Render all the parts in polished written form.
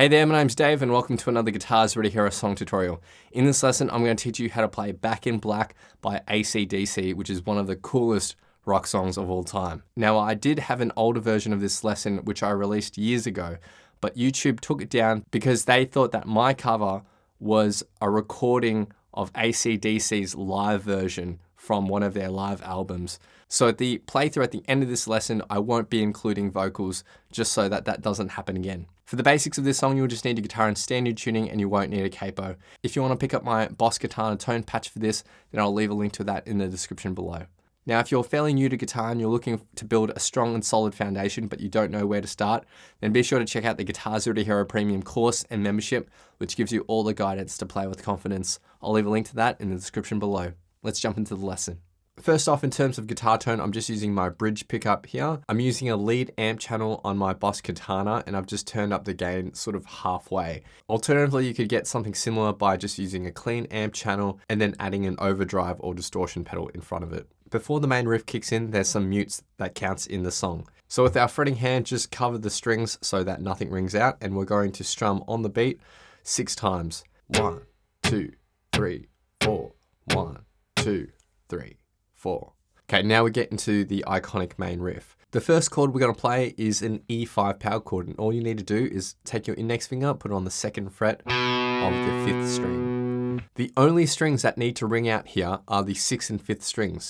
Hey there, my name's Dave and welcome to another Guitars Ready Hero song tutorial. In this lesson, I'm going to teach you how to play Back in Black by acdc, which is one of the coolest rock songs of all time. Now, I did have an older version of this lesson, which I released years ago, but YouTube took it down because they thought that my cover was a recording of acdc's live version from one of their live albums. So at the playthrough at the end of this lesson, I won't be including vocals just so that that doesn't happen again. For the basics of this song, you'll just need a guitar in standard tuning and you won't need a capo. If you want to pick up my Boss Katana tone patch for this, then I'll leave a link to that in the description below. Now, if you're fairly new to guitar and you're looking to build a strong and solid foundation, but you don't know where to start, then be sure to check out the Guitars Ready Hero Premium course and membership, which gives you all the guidance to play with confidence. I'll leave a link to that in the description below. Let's jump into the lesson. First off, in terms of guitar tone, I'm just using my bridge pickup here. I'm using a lead amp channel on my Boss Katana and I've just turned up the gain sort of halfway. Alternatively, you could get something similar by just using a clean amp channel and then adding an overdrive or distortion pedal in front of it. Before the main riff kicks in, there's some mutes that counts in the song. So with our fretting hand, just cover the strings so that nothing rings out, and we're going to strum on the beat 6 times. 1, 2, 3, 4. 1, 2, 3, 4. Okay, now we get into the iconic main riff. The first chord we're going to play is an E5 power chord, and all you need to do is take your index finger, put it on the 2nd fret of the 5th string. The only strings that need to ring out here are the 6th and 5th strings.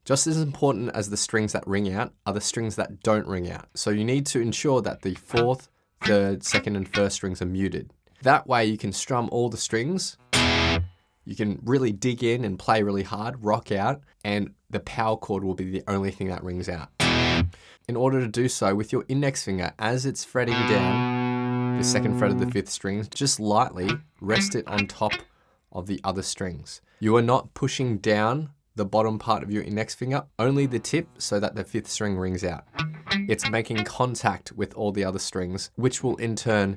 Just as important as the strings that ring out are the strings that don't ring out. So you need to ensure that the 4th, 3rd, 2nd, and 1st strings are muted. That way you can strum all the strings. You can really dig in and play really hard, rock out, and the power chord will be the only thing that rings out. In order to do so, with your index finger, as it's fretting down the 2nd fret of the 5th string, just lightly rest it on top of the other strings. You are not pushing down the bottom part of your index finger, only the tip so that the 5th string rings out. It's making contact with all the other strings, which will in turn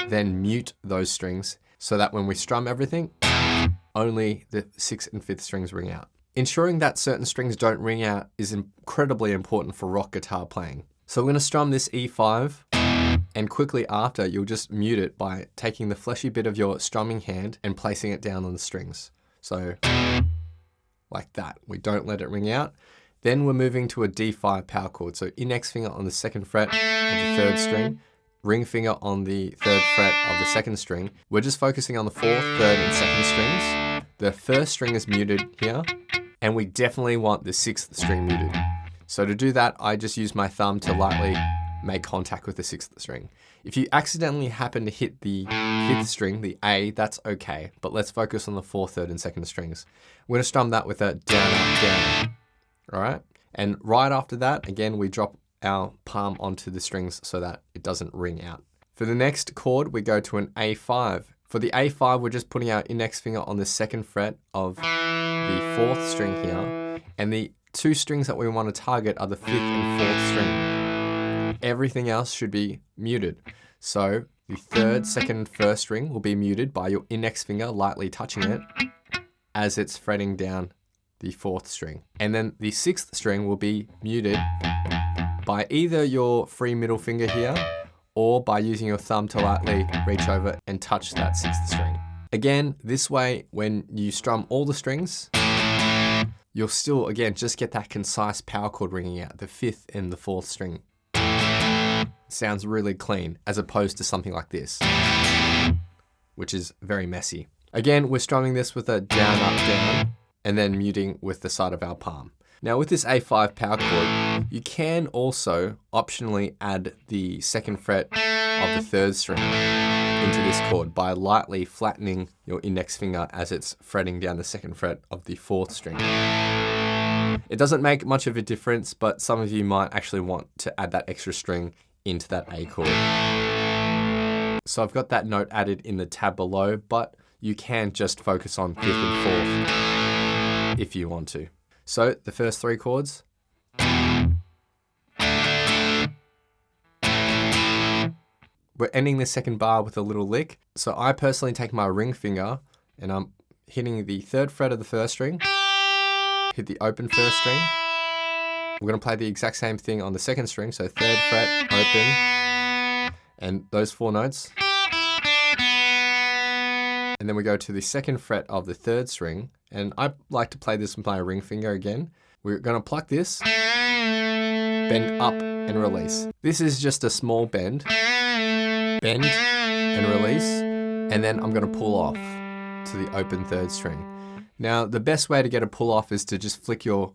then mute those strings so that when we strum everything, only the 6th and 5th strings ring out. Ensuring that certain strings don't ring out is incredibly important for rock guitar playing. So we're going to strum this E5, and quickly after, you'll just mute it by taking the fleshy bit of your strumming hand and placing it down on the strings. So like that. We don't let it ring out. Then we're moving to a D5 power chord. So index finger on the 2nd fret of the 3rd string, ring finger on the 3rd fret of the 2nd string. We're just focusing on the 4th, 3rd, and 2nd strings. The 1st string is muted here, and we definitely want the 6th string muted. So to do that, I just use my thumb to lightly make contact with the 6th string. If you accidentally happen to hit the 5th string, the A, that's okay, but let's focus on the 4th, 3rd, and 2nd strings. We're gonna strum that with a down, up, down, all right? And right after that, again, we drop our palm onto the strings so that it doesn't ring out. For the next chord, we go to an A5. For the A5, we're just putting our index finger on the 2nd fret of the 4th string here, and the 2 strings that we want to target are the 5th and 4th string. Everything else should be muted. So the 3rd, 2nd, and 1st string will be muted by your index finger lightly touching it as it's fretting down the 4th string. And then the 6th string will be muted by either your free middle finger here or by using your thumb to lightly reach over and touch that 6th string. Again, this way, when you strum all the strings, you'll still, again, just get that concise power chord ringing out, the 5th and the 4th string. Sounds really clean, as opposed to something like this, which is very messy. Again, we're strumming this with a down, up, down, and then muting with the side of our palm. Now with this A5 power chord, you can also optionally add the 2nd fret of the 3rd string into this chord by lightly flattening your index finger as it's fretting down the 2nd fret of the 4th string. It doesn't make much of a difference, but some of you might actually want to add that extra string into that A chord. So I've got that note added in the tab below, but you can just focus on 5th and 4th if you want to. So the first 3 chords. We're ending the 2nd bar with a little lick. So I personally take my ring finger and I'm hitting the 3rd fret of the 1st string, hit the open 1st string. We're going to play the exact same thing on the 2nd string. So 3rd fret, open, And those 4 notes. And then we go to the 2nd fret of the 3rd string. And I like to play this with my ring finger again. We're going to pluck this, bend up and release. This is just a small bend and release. And then I'm going to pull off to the open 3rd string. Now, the best way to get a pull off is to just flick your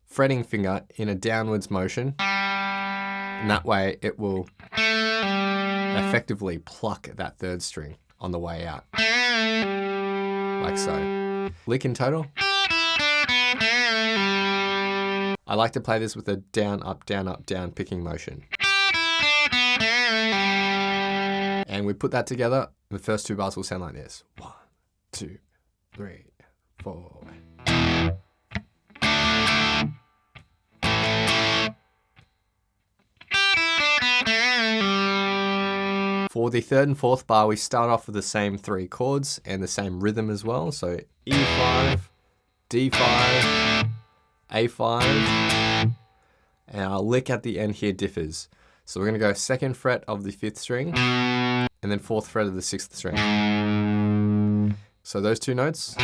fretting finger in a downwards motion. And that way it will effectively pluck that 3rd string on the way out. Like so. Lick in total. I like to play this with a down, up, down picking motion. And we put that together. The first 2 bars will sound like this. 1, 2, 3, 4. For the 3rd and 4th bar, we start off with the same 3 chords and the same rhythm as well. So E5, D5, A5, and our lick at the end here differs. So we're going to go 2nd fret of the 5th string and then 4th fret of the 6th string. So those 2 notes.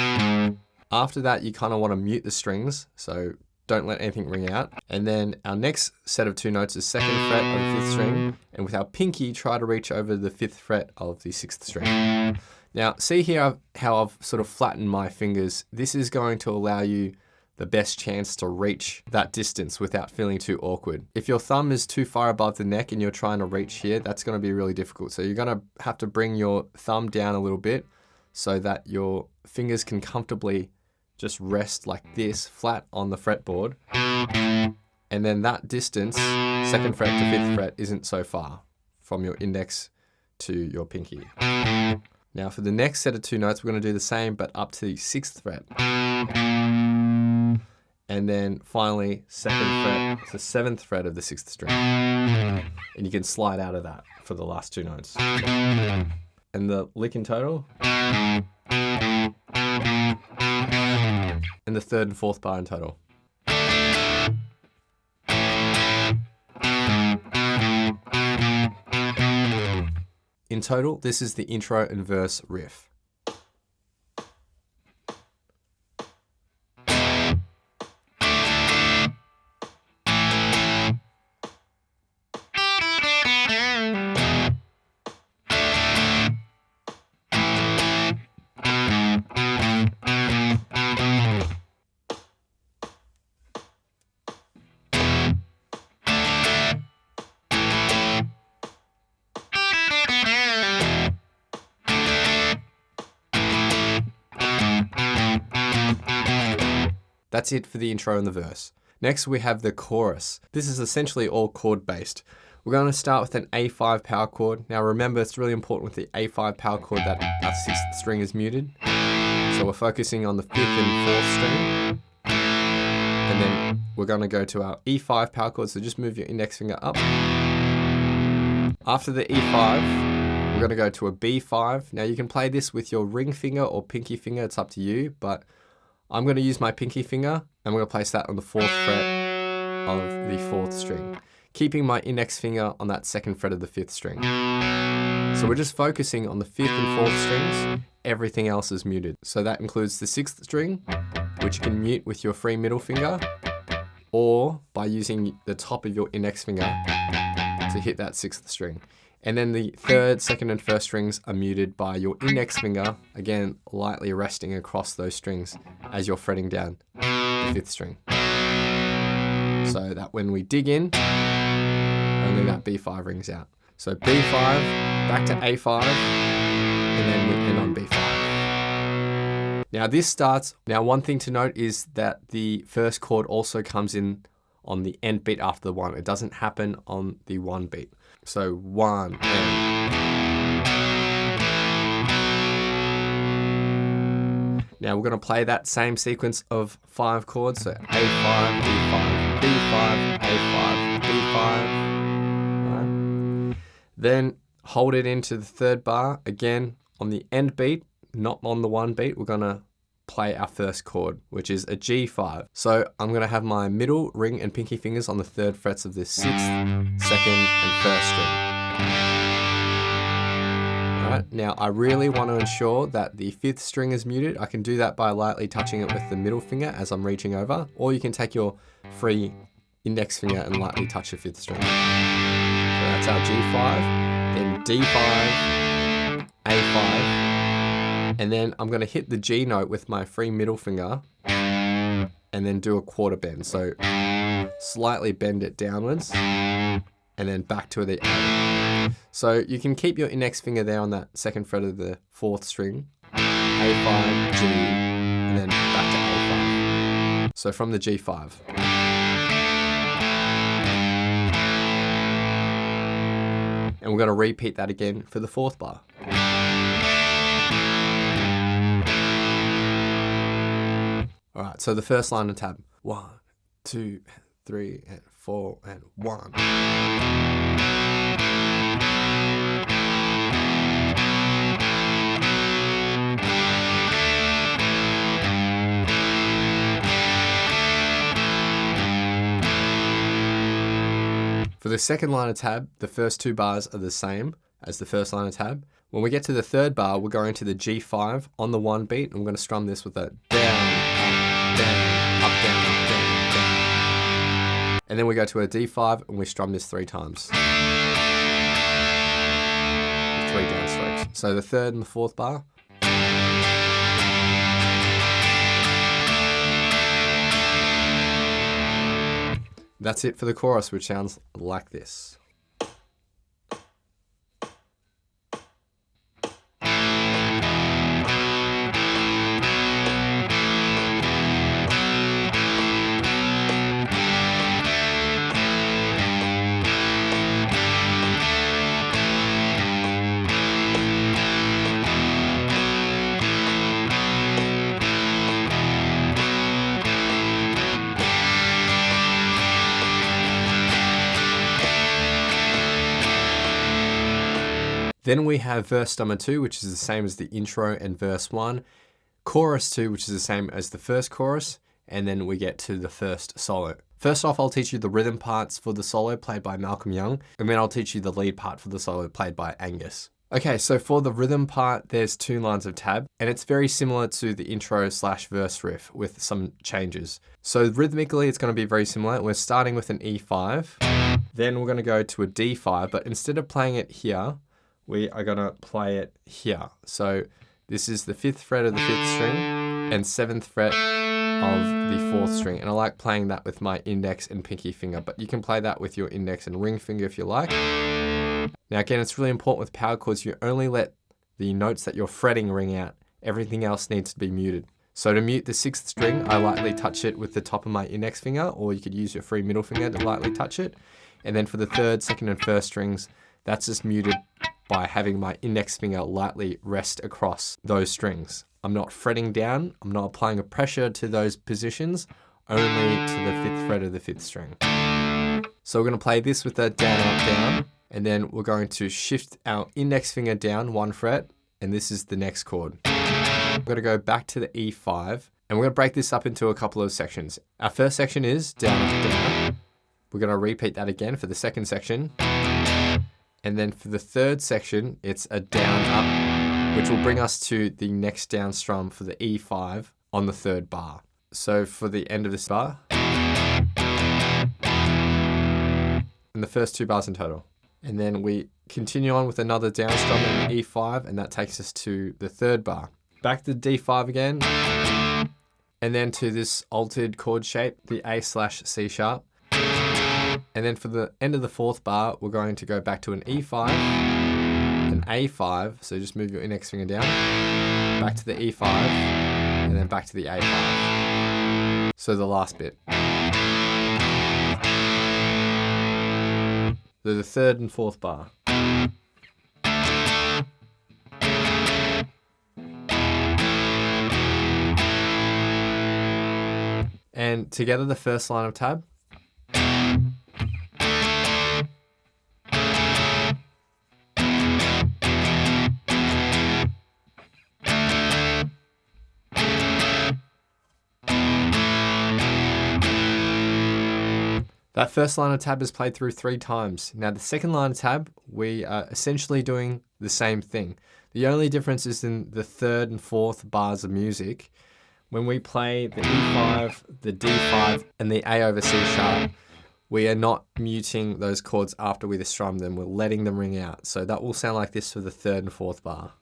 After that, you kind of want to mute the strings, so don't let anything ring out. And then our next set of 2 notes is 2nd fret of the 5th string, and with our pinky, try to reach over the 5th fret of the 6th string. Now, see here how I've sort of flattened my fingers. This is going to allow you the best chance to reach that distance without feeling too awkward. If your thumb is too far above the neck and you're trying to reach here, that's going to be really difficult. So you're going to have to bring your thumb down a little bit so that your fingers can comfortably just rest like this, flat on the fretboard. And then that distance, 2nd fret to 5th fret, isn't so far from your index to your pinky. Now for the next set of 2 notes, we're going to do the same, but up to the 6th fret. And then finally, 2nd fret to 7th fret of the 6th string. And you can slide out of that for the last 2 notes. And the lick in total. And the 3rd and 4th bar in total. In total, this is the intro and verse riff. That's it for the intro and the verse. Next we have the chorus. This is essentially all chord based. We're going to start with an A5 power chord. Now remember, it's really important with the A5 power chord that our 6th string is muted. So we're focusing on the 5th and 4th string. And then we're going to go to our E5 power chord, so just move your index finger up. After the E5, we're going to go to a B5. Now you can play this with your ring finger or pinky finger, it's up to you, but I'm going to use my pinky finger and I'm going to place that on the 4th fret of the 4th string, keeping my index finger on that 2nd fret of the 5th string. So we're just focusing on the 5th and 4th strings, everything else is muted. So that includes the 6th string, which you can mute with your free middle finger, or by using the top of your index finger to hit that 6th string. And then the 3rd, 2nd, and 1st strings are muted by your index finger, again, lightly resting across those strings as you're fretting down the 5th string. So that when we dig in, only that B5 rings out. So B5, back to A5, and then we end on B5. Now this starts, now one thing to note is that the first chord also comes in on the end beat after the 1. It doesn't happen on the 1 beat. So 1 and. Now we're going to play that same sequence of 5 chords. So A5, B5, B5, A5, B5. Right. Then hold it into the 3rd bar. Again, on the end beat, not on the 1 beat, we're going to play our first chord, which is a G5. So I'm going to have my middle, ring, and pinky fingers on the 3rd frets of the 6th, 2nd, and 1st string. Alright, now I really want to ensure that the 5th string is muted. I can do that by lightly touching it with the middle finger as I'm reaching over, or you can take your free index finger and lightly touch the 5th string. So that's our G5, then D5, A5, and then I'm going to hit the G note with my free middle finger and then do a quarter bend. So slightly bend it downwards and then back to the A. So you can keep your index finger there on that 2nd fret of the 4th string, A5, G, and then back to A5. So from the G5. And we're going to repeat that again for the 4th bar. All right, so the first line of tab. 1, 2, 3, and 4, and 1. For the second line of tab, the first 2 bars are the same as the first line of tab. When we get to the 3rd bar, we're going to the G5 on the 1 beat, and we're going to strum this with a down, up, down, up, down, down. And then we go to a D5 and we strum this 3 times. 3 down strokes. So the 3rd and the 4th bar. That's it for the chorus, which sounds like this. Then we have verse number 2, which is the same as the intro and verse 1. Chorus 2, which is the same as the first chorus. And then we get to the first solo. First off, I'll teach you the rhythm parts for the solo played by Malcolm Young. And then I'll teach you the lead part for the solo played by Angus. Okay, so for the rhythm part, there's 2 lines of tab. And it's very similar to the intro / verse riff with some changes. So rhythmically, it's going to be very similar. We're starting with an E5. Then we're going to go to a D5. But instead of playing it here, we are going to play it here. So this is the 5th fret of the 5th string and 7th fret of the 4th string. And I like playing that with my index and pinky finger, but you can play that with your index and ring finger if you like. Now again, it's really important with power chords, you only let the notes that you're fretting ring out. Everything else needs to be muted. So to mute the 6th string, I lightly touch it with the top of my index finger, or you could use your free middle finger to lightly touch it. And then for the 3rd, 2nd, and 1st strings, that's just muted by having my index finger lightly rest across those strings. I'm not fretting down, I'm not applying a pressure to those positions, only to the 5th fret of the 5th string. So we're going to play this with a down, up, down, and then we're going to shift our index finger down 1 fret, and this is the next chord. We're going to go back to the E5, and we're going to break this up into a couple of sections. Our first section is down, up, down. We're going to repeat that again for the 2nd section. And then for the 3rd section, it's a down, up, which will bring us to the next down strum for the E5 on the 3rd bar. So for the end of this bar, and the first 2 bars in total. And then we continue on with another down strum in the E5, and that takes us to the 3rd bar. Back to the D5 again, and then to this altered chord shape, the A/C sharp. And then for the end of the 4th bar, we're going to go back to an E5, an A5, so just move your index finger down, back to the E5, and then back to the A5. So the last bit. So the 3rd and 4th bar. And together the first line of tab. That first line of tab is played through 3 times. Now the second line of tab, we are essentially doing the same thing. The only difference is in the third and fourth bars of music. When we play the E5, the D5, and the A over C sharp, we are not muting those chords after we strum them. We're letting them ring out. So that will sound like this for the third and fourth bar.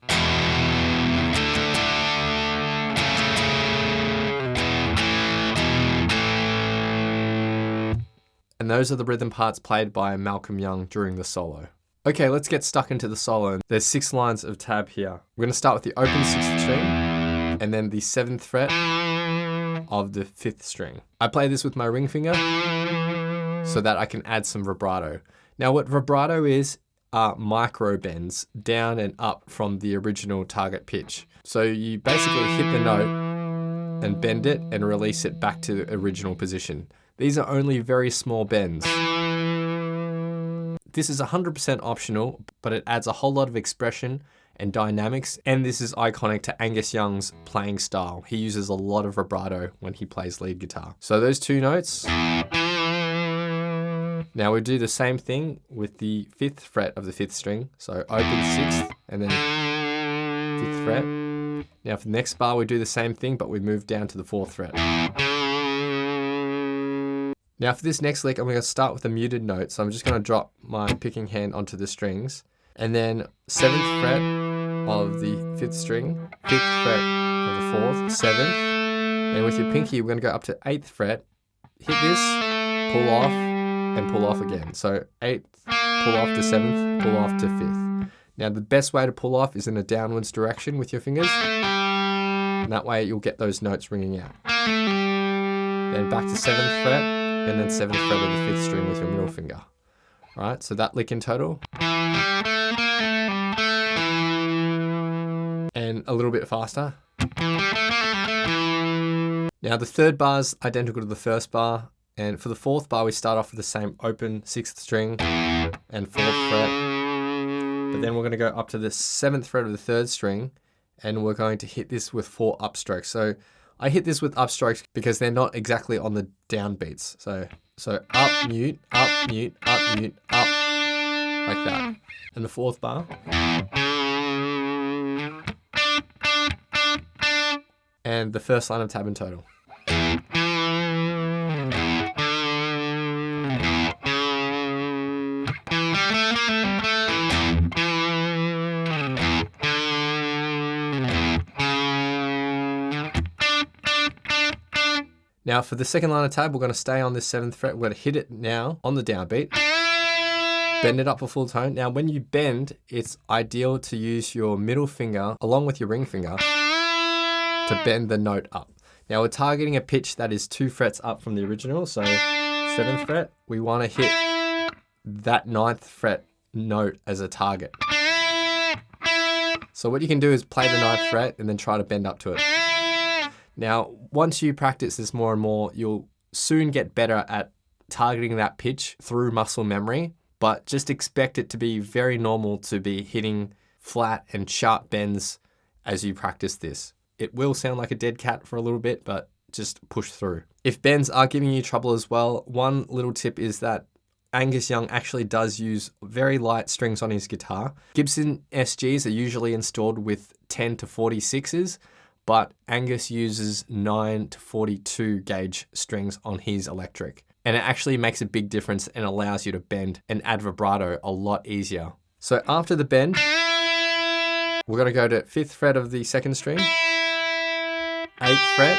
And those are the rhythm parts played by Malcolm Young during the solo. Okay, let's get stuck into the solo. There's 6 lines of tab here. We're going to start with the open 6th string and then the 7th fret of the 5th string. I play this with my ring finger so that I can add some vibrato. Now what vibrato is are micro bends down and up from the original target pitch. So you basically hit the note and bend it and release it back to the original position. These are only very small bends. This is 100% optional, but it adds a whole lot of expression and dynamics, and this is iconic to Angus Young's playing style. He uses a lot of vibrato when he plays lead guitar. So those 2 notes. Now we do the same thing with the 5th fret of the 5th string. So open 6th and then 5th fret. Now for the next bar we do the same thing, but we move down to the 4th fret. Now for this next lick, I'm going to start with a muted note. So I'm just going to drop my picking hand onto the strings. And then 7th fret of the 5th string, 5th fret of the 4th, 7th. And with your pinky, we're going to go up to 8th fret, hit this, pull off, and pull off again. So 8th, pull off to 7th, pull off to 5th. Now the best way to pull off is in a downwards direction with your fingers. And that way you'll get those notes ringing out. Then back to 7th fret, and then 7th fret of the 5th string with your middle finger. All right, so that lick in total. And a little bit faster. Now the third bar is identical to the first bar. And for the 4th bar, we start off with the same open 6th string and 4th fret. But then we're going to go up to the 7th fret of the 3rd string, and we're going to hit this with 4 upstrokes. So I hit this with upstrokes because they're not exactly on the down beats. So up, mute, up, mute, up, mute, up, like that. And the 4th bar. And the first line of tab in total. Now for the second line of tab, we're going to stay on this 7th fret. We're going to hit it now on the downbeat. Bend it up a full tone. Now when you bend, it's ideal to use your middle finger along with your ring finger to bend the note up. Now we're targeting a pitch that is 2 frets up from the original. So 7th fret, we want to hit that 9th fret note as a target. So what you can do is play the 9th fret and then try to bend up to it. Now, once you practice this more and more, you'll soon get better at targeting that pitch through muscle memory, but just expect it to be very normal to be hitting flat and sharp bends as you practice this. It will sound like a dead cat for a little bit, but just push through. If bends are giving you trouble as well, one little tip is that Angus Young actually does use very light strings on his guitar. Gibson SGs are usually installed with 10 to 46s, but Angus uses 9 to 42 gauge strings on his electric. And it actually makes a big difference and allows you to bend and add vibrato a lot easier. So after the bend, we're going to go to 5th fret of the 2nd string, 8th fret,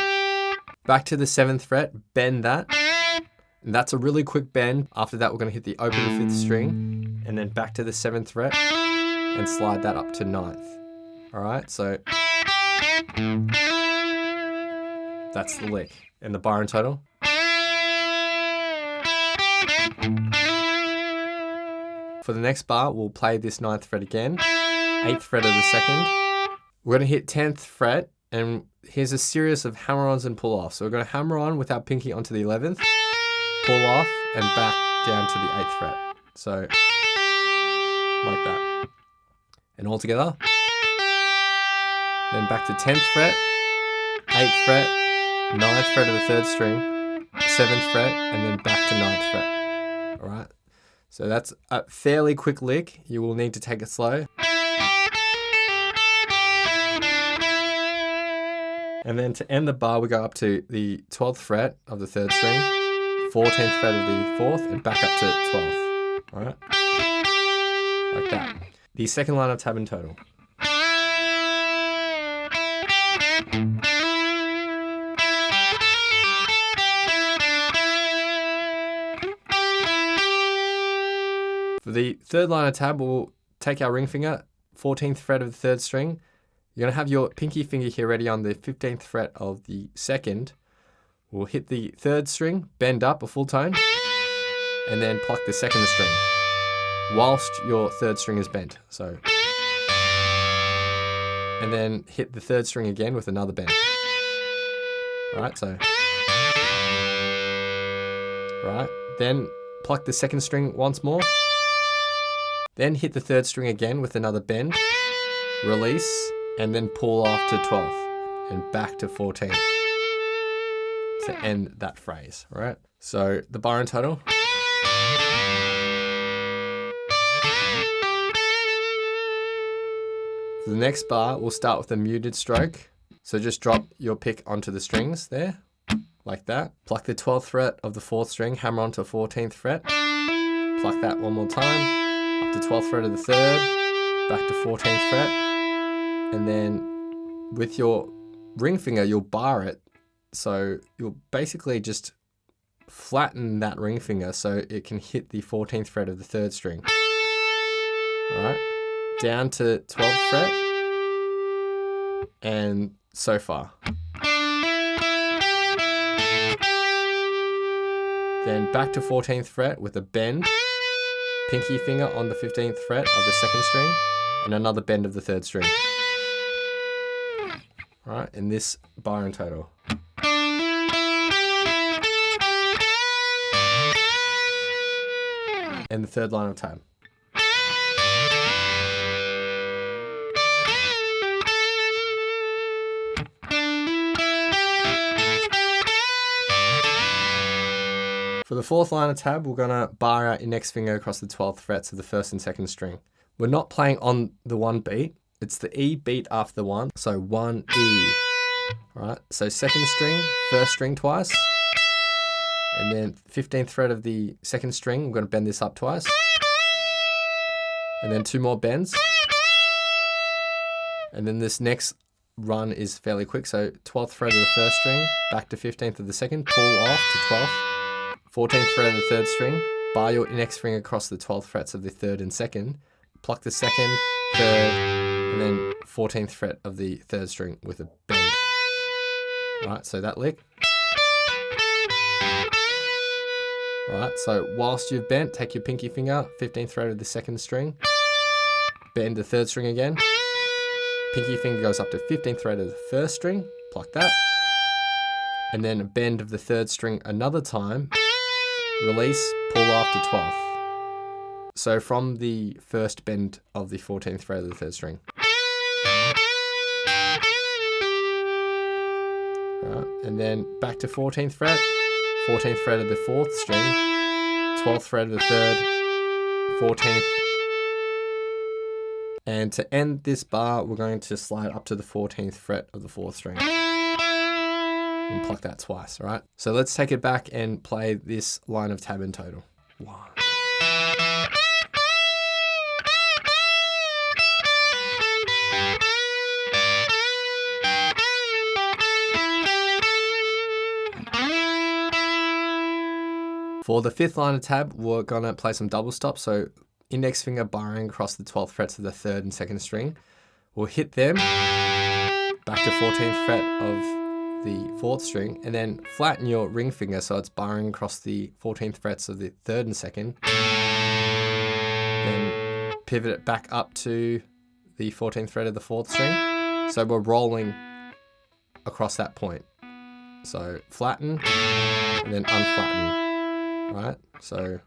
back to the 7th fret, bend that. And that's a really quick bend. After that, we're going to hit the open 5th string and then back to the 7th fret and slide that up to 9th. All right, so that's the lick. And the bar in total. For the next bar, we'll play this 9th fret again, 8th fret of the 2nd. We're going to hit 10th fret, and here's a series of hammer-ons and pull-offs. So we're going to hammer on with our pinky onto the 11th, pull off, and back down to the 8th fret. So, like that. And all together. Then back to 10th fret, 8th fret, 9th fret of the 3rd string, 7th fret, and then back to 9th fret. All right. So that's a fairly quick lick. You will need to take it slow. And then to end the bar, we go up to the 12th fret of the 3rd string, 14th fret of the 4th, and back up to 12th. All right? Like that. The second line of tab in total. For the third line of tab, we'll take our ring finger, 14th fret of the 3rd string. You're going to have your pinky finger here ready on the 15th fret of the 2nd. We'll hit the 3rd string, bend up a full tone, and then pluck the 2nd string whilst your 3rd string is bent. So, and then hit the 3rd string again with another bend. Right, so, right, then pluck the 2nd string once more. Then hit the 3rd string again with another bend, release, and then pull off to 12th and back to 14th to end that phrase, right? So the bar in total. For the next bar, we'll start with a muted stroke. So just drop your pick onto the strings there, like that. Pluck the 12th fret of the 4th string, hammer onto 14th fret. Pluck that one more time. Up to 12th fret of the 3rd, back to 14th fret, and then with your ring finger, you'll bar it. So you'll basically just flatten that ring finger so it can hit the 14th fret of the 3rd string. All right, down to 12th fret, and so far. Then back to 14th fret with a bend. Pinky finger on the 15th fret of the 2nd string, and another bend of the 3rd string. All right, in this bar in total. And the third line of tab. For the fourth line of tab, we're gonna bar our index finger across the 12th frets of the 1st and 2nd string. We're not playing on the 1 beat, it's the E beat after the 1, so 1 E. All right, so 2nd string, 1st string twice, and then 15th fret of the 2nd string, we're gonna bend this up twice, and then 2 more bends, and then this next run is fairly quick, so 12th fret of the 1st string, back to 15th of the 2nd, pull off to 12th, 14th fret of the 3rd string, bar your index finger across the 12th frets of the 3rd and 2nd, pluck the 2nd, 3rd, and then 14th fret of the 3rd string with a bend. Alright, so that lick. Alright, so whilst you've bent, take your pinky finger, 15th fret of the 2nd string, bend the 3rd string again, pinky finger goes up to 15th fret of the 1st string, pluck that, and then a bend of the 3rd string another time, release, pull off to 12th. So from the first bend of the 14th fret of the 3rd string. Right, and then back to 14th fret, 14th fret of the 4th string, 12th fret of the 3rd, 14th. And to end this bar, we're going to slide up to the 14th fret of the 4th string. And pluck that twice, all right? So let's take it back and play this line of tab in total. 1. For the 5th line of tab, we're gonna play some double stops. So index finger barring across the 12th frets of the 3rd and 2nd string. We'll hit them, back to 14th fret of the 4th string, and then flatten your ring finger so it's barring across the 14th frets of the 3rd and 2nd. Then pivot it back up to the 14th fret of the 4th string. So we're rolling across that point. So flatten and then unflatten, right? So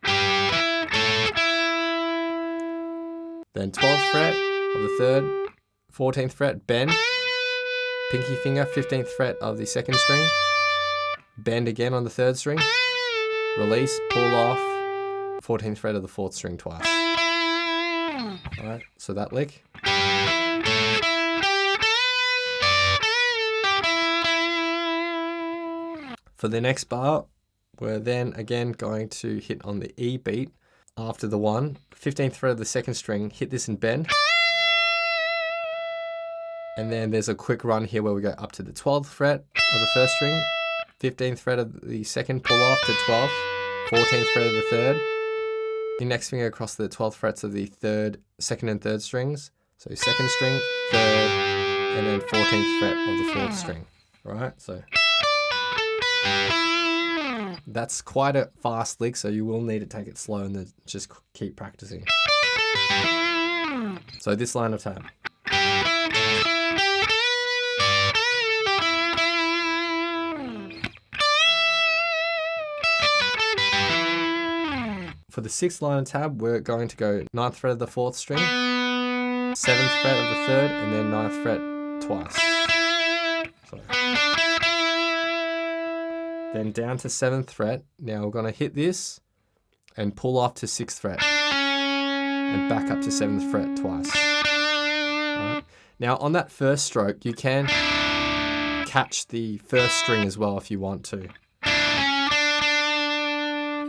then 12th fret of the 3rd, 14th fret, bend, pinky finger, 15th fret of the 2nd string, bend again on the 3rd string, release, pull off, 14th fret of the 4th string twice. All right, so that lick. For the next bar, we're then again going to hit on the E beat after the 1, 15th fret of the 2nd string, hit this and bend. And then there's a quick run here where we go up to the 12th fret of the 1st string, 15th fret of the 2nd, pull off to 12th, 14th fret of the 3rd. Index finger across the 12th frets of the 3rd, 2nd and 3rd strings. So 2nd string, 3rd, and then 14th fret of the 4th string. Right, so that's quite a fast lick, so you will need to take it slow and then just keep practicing. So this line of tab. For the 6th line of tab, we're going to go 9th fret of the 4th string, 7th fret of the 3rd, and then 9th fret twice. So. Then down to 7th fret. Now we're going to hit this and pull off to 6th fret and back up to 7th fret twice. Right. Now on that first stroke, you can catch the first string as well if you want to.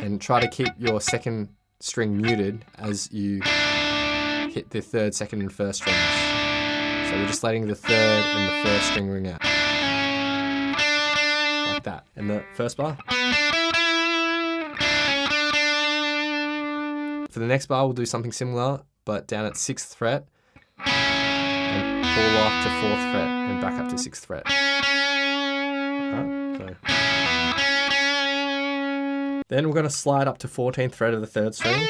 And try to keep your 2nd string muted as you hit the 3rd, 2nd and 1st strings. So we're just letting the 3rd and the 1st string ring out. Like that. And the first bar. For the next bar, we'll do something similar, but down at 6th fret. And pull off to 4th fret and back up to 6th fret. Right, so. Then we're going to slide up to 14th fret of the 3rd string,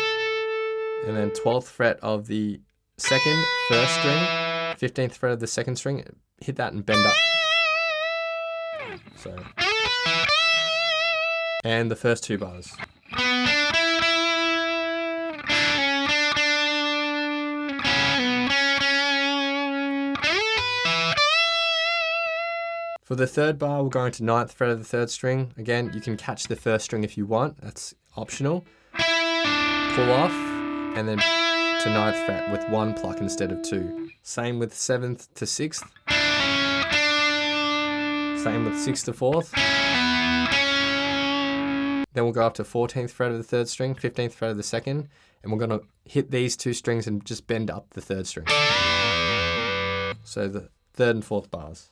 and then 12th fret of the 2nd, 1st string, 15th fret of the 2nd string, hit that and bend up. So, and the first 2 bars. For the 3rd bar, we're going to 9th fret of the 3rd string. Again, you can catch the 1st string if you want. That's optional. Pull off, and then to 9th fret with 1 pluck instead of 2. Same with 7th to 6th. Same with 6th to 4th. Then we'll go up to 14th fret of the 3rd string, 15th fret of the 2nd, and we're going to hit these 2 strings and just bend up the 3rd string. So the 3rd and 4th bars.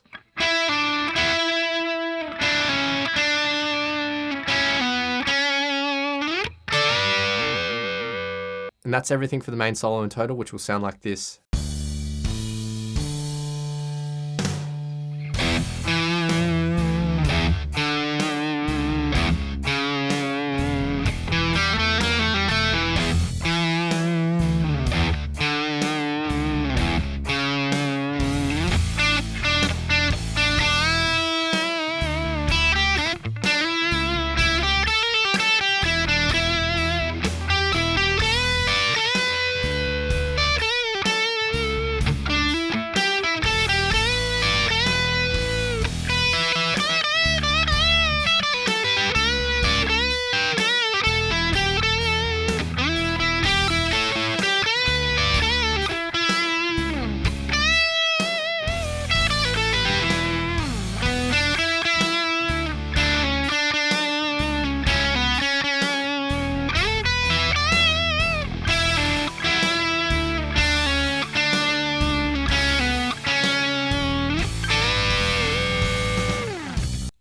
And that's everything for the main solo in total, which will sound like this.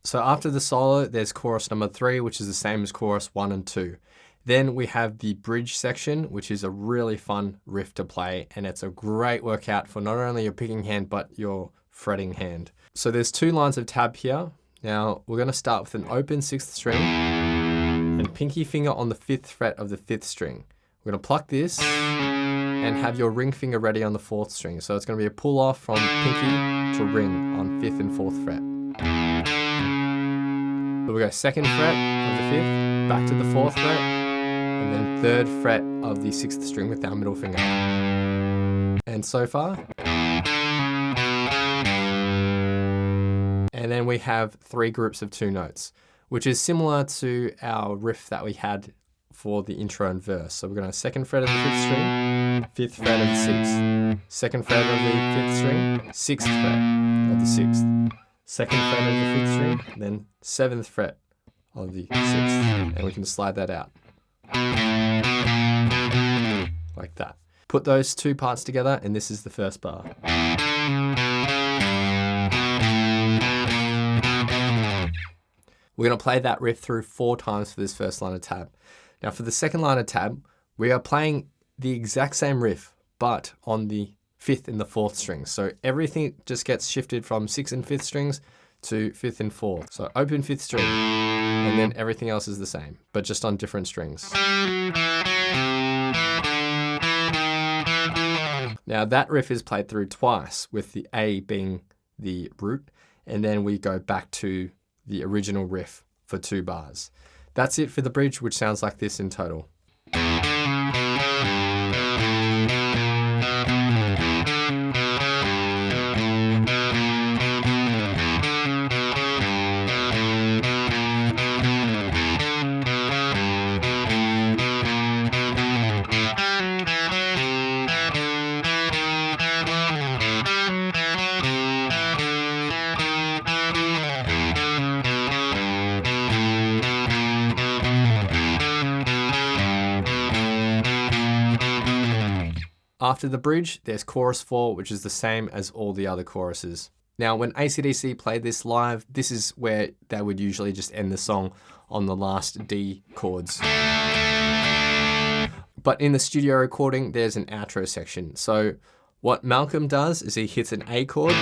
So after the solo, there's chorus number 3, which is the same as chorus 1 and 2. Then we have the bridge section, which is a really fun riff to play, and it's a great workout for not only your picking hand, but your fretting hand. So there's 2 lines of tab here. Now we're gonna start with an open 6th string and pinky finger on the 5th fret of the 5th string. We're gonna pluck this and have your ring finger ready on the 4th string. So it's gonna be a pull off from pinky to ring on 5th and 4th fret. So we go 2nd fret of the 5th, back to the 4th fret, and then 3rd fret of the 6th string with our middle finger. And so far. And then we have 3 groups of 2 notes, which is similar to our riff that we had for the intro and verse. So we're going to 2nd fret of the 5th string, 5th fret of the 6th, 2nd fret of the 5th string, 6th fret of the 6th, 2nd fret of the 5th string, then 7th fret of the 6th, and we can slide that out like that. Put those two parts together, and this is the first bar. We're going to play that riff through 4 times for this first line of tab. Now for the second line of tab, we are playing the exact same riff, but on the 5th and the 4th strings. So everything just gets shifted from 6th and 5th strings to 5th and 4th. So open 5th string, and then everything else is the same, but just on different strings. Now that riff is played through twice, with the A being the root, and then we go back to the original riff for 2 bars. That's it for the bridge, which sounds like this in total. After the bridge, there's chorus 4, which is the same as all the other choruses. Now, when acdc played this live, this is where they would usually just end the song on the last D chords. But in the studio recording, there's an outro section. So what Malcolm does is he hits an A chord,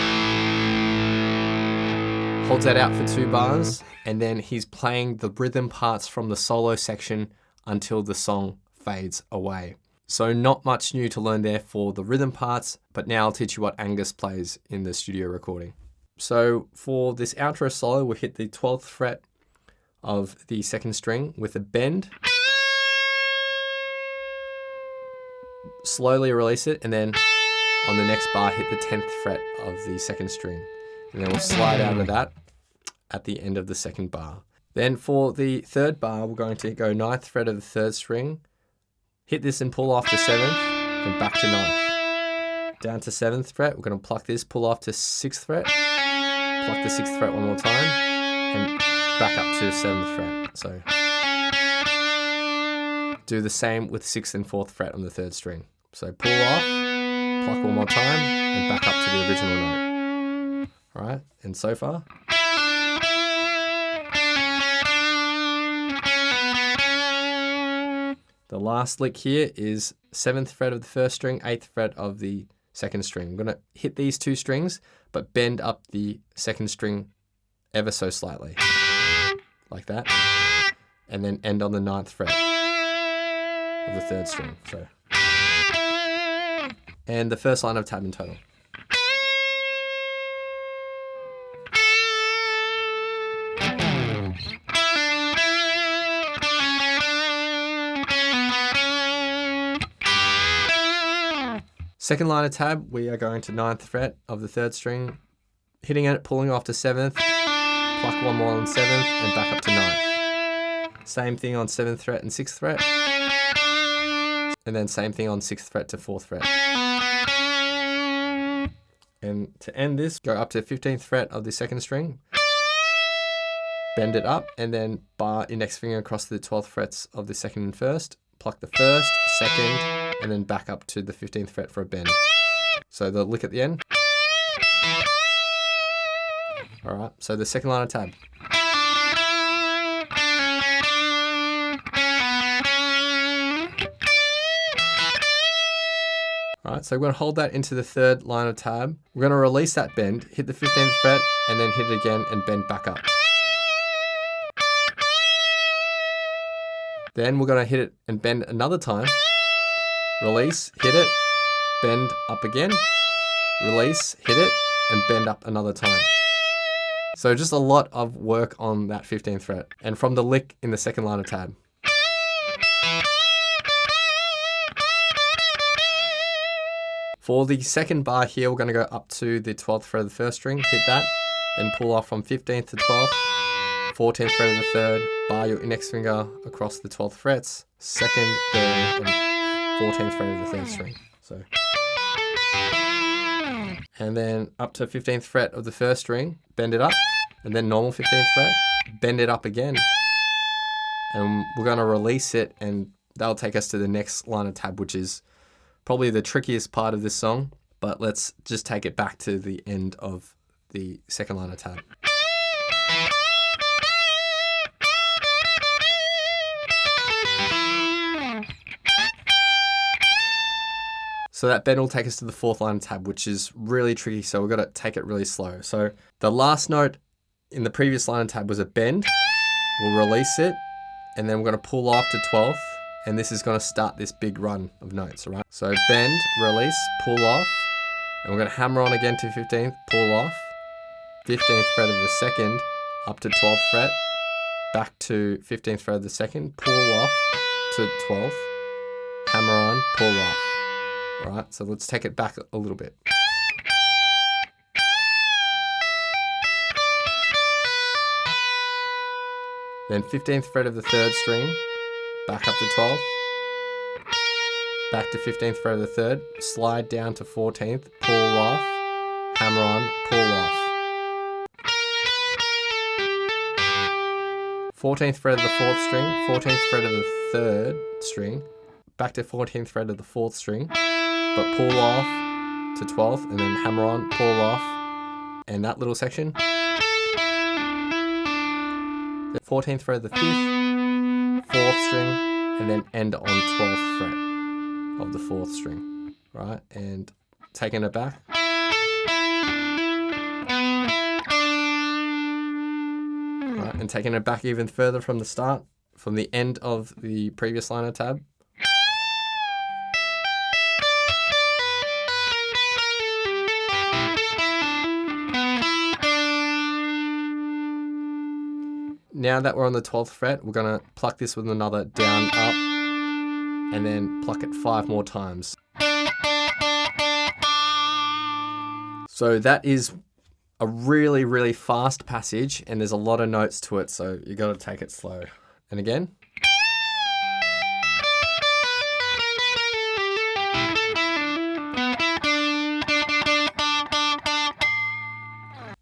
holds that out for 2 bars, and then he's playing the rhythm parts from the solo section until the song fades away. So not much new to learn there for the rhythm parts, but now I'll teach you what Angus plays in the studio recording. So for this outro solo, we'll hit the 12th fret of the 2nd string with a bend. Slowly release it, and then on the next bar, hit the 10th fret of the 2nd string. And then we'll slide out of that at the end of the 2nd bar. Then for the 3rd bar, we're going to go 9th fret of the 3rd string, hit this and pull off to 7th, and back to 9th. Down to 7th fret, we're going to pluck this, pull off to 6th fret, pluck the 6th fret one more time, and back up to 7th fret. So do the same with 6th and 4th fret on the 3rd string. So pull off, pluck one more time, and back up to the original note. All right, and so far. The last lick here is 7th fret of the 1st string, 8th fret of the 2nd string. I'm going to hit these 2 strings, but bend up the 2nd string ever so slightly, like that, and then end on the 9th fret of the 3rd string. So, and the first line of tab in total. Second line of tab, we are going to 9th fret of the 3rd string, hitting it, pulling off to 7th, pluck one more on 7th, and back up to 9th. Same thing on 7th fret and 6th fret, and then same thing on 6th fret to 4th fret. And to end this, go up to 15th fret of the 2nd string, bend it up, and then bar index finger across the 12th frets of the 2nd and 1st, pluck the 1st, 2nd, and then back up to the 15th fret for a bend. So the lick at the end. All right, so the second line of tab. All right, so we're gonna hold that into the 3rd line of tab. We're gonna release that bend, hit the 15th fret, and then hit it again and bend back up. Then we're gonna hit it and bend another time. Release, hit it, bend up again, release, hit it, and bend up another time. So just a lot of work on that 15th fret, and from the lick in the second line of tab. For the second bar here, we're going to go up to the 12th fret of the 1st string, hit that, then pull off from 15th to 12th, 14th fret of the 3rd, bar your index finger across the 12th frets, 2nd, 3rd, and 14th fret of the 3rd string. So, and then up to 15th fret of the 1st string, bend it up, and then normal 15th fret, bend it up again, and we're going to release it, and that'll take us to the next line of tab, which is probably the trickiest part of this song. But let's just take it back to the end of the second line of tab. So that bend will take us to the fourth line of tab, which is really tricky. So we've got to take it really slow. So the last note in the previous line of tab was a bend. We'll release it, and then we're going to pull off to 12th. And this is going to start this big run of notes, all right? So bend, release, pull off. And we're going to hammer on again to 15th, pull off. 15th fret of the second, up to 12th fret. Back to 15th fret of the second, pull off to 12th. Hammer on, pull off. All right, so let's take it back a little bit. Then 15th fret of the third string, back up to 12th, back to 15th fret of the third, slide down to 14th, pull off, hammer on, pull off. 14th fret of the fourth string, 14th fret of the third string, back to 14th fret of the fourth string, but pull off to 12th, and then hammer on, pull off, and that little section. The 14th fret of the 5th, 4th string, and then end on 12th fret of the 4th string, right? And taking it back. Right, and taking it back even further from the start, from the end of the previous line of tab. Now that we're on the 12th fret, we're going to pluck this with another down, up, and then pluck it 5 more times. So that is a really, really fast passage, and there's a lot of notes to it, so you got to take it slow. And again.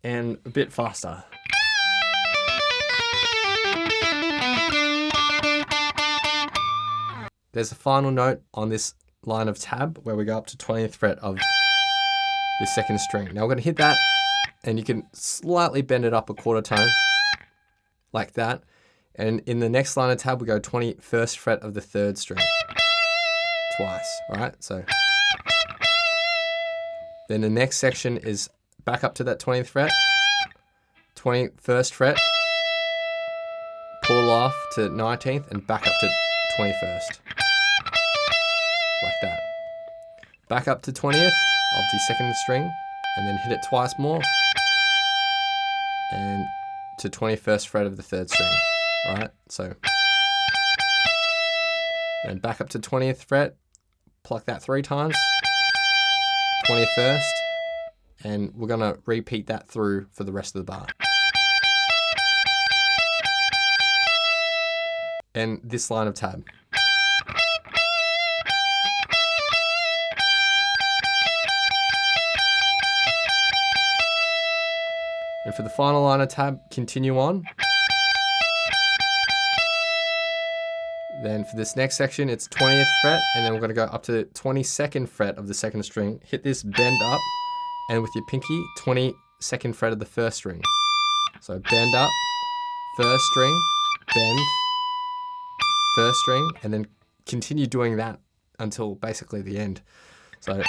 And a bit faster. There's a final note on this line of tab where we go up to 20th fret of the second string. Now we're going to hit that, and you can slightly bend it up a quarter tone like that. And in the next line of tab, we go 21st fret of the third string twice, right? So then the next section is back up to that 20th fret, 21st fret, pull off to 19th, and back up to 21st. Like that. Back up to 20th of the second string, and then hit it twice more, and to 21st fret of the third string, right? So then back up to 20th fret, pluck that 3 times, 21st, and we're gonna repeat that through for the rest of the bar. And this line of tab. And for the final line of tab, continue on. Then for this next section, it's 20th fret, and then we're going to go up to the 22nd fret of the second string. Hit this bend up, and with your pinky, 22nd fret of the first string. So bend up, first string, bend, first string, and then continue doing that until basically the end. So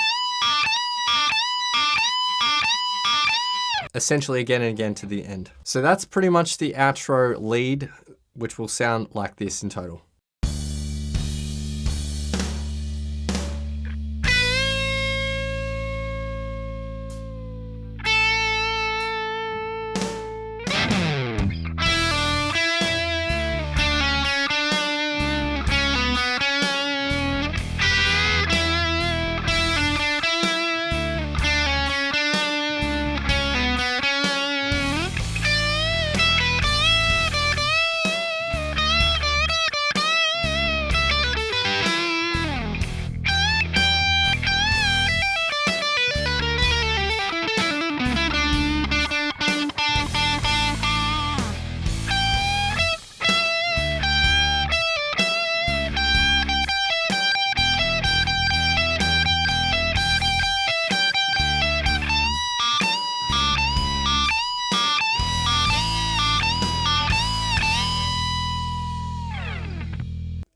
essentially again and again to the end. So that's pretty much the outro lead, which will sound like this in total.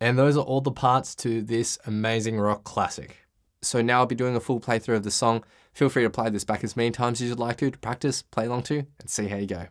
And those are all the parts to this amazing rock classic. So now I'll be doing a full playthrough of the song. Feel free to play this back as many times as you'd like to practice, play along to, and see how you go.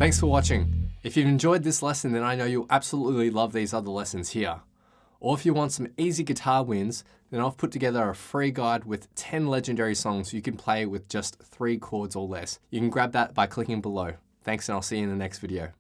Thanks for watching. If you've enjoyed this lesson, then I know you'll absolutely love these other lessons here. Or if you want some easy guitar wins, then I've put together a free guide with 10 legendary songs you can play with just 3 chords or less. You can grab that by clicking below. Thanks, and I'll see you in the next video.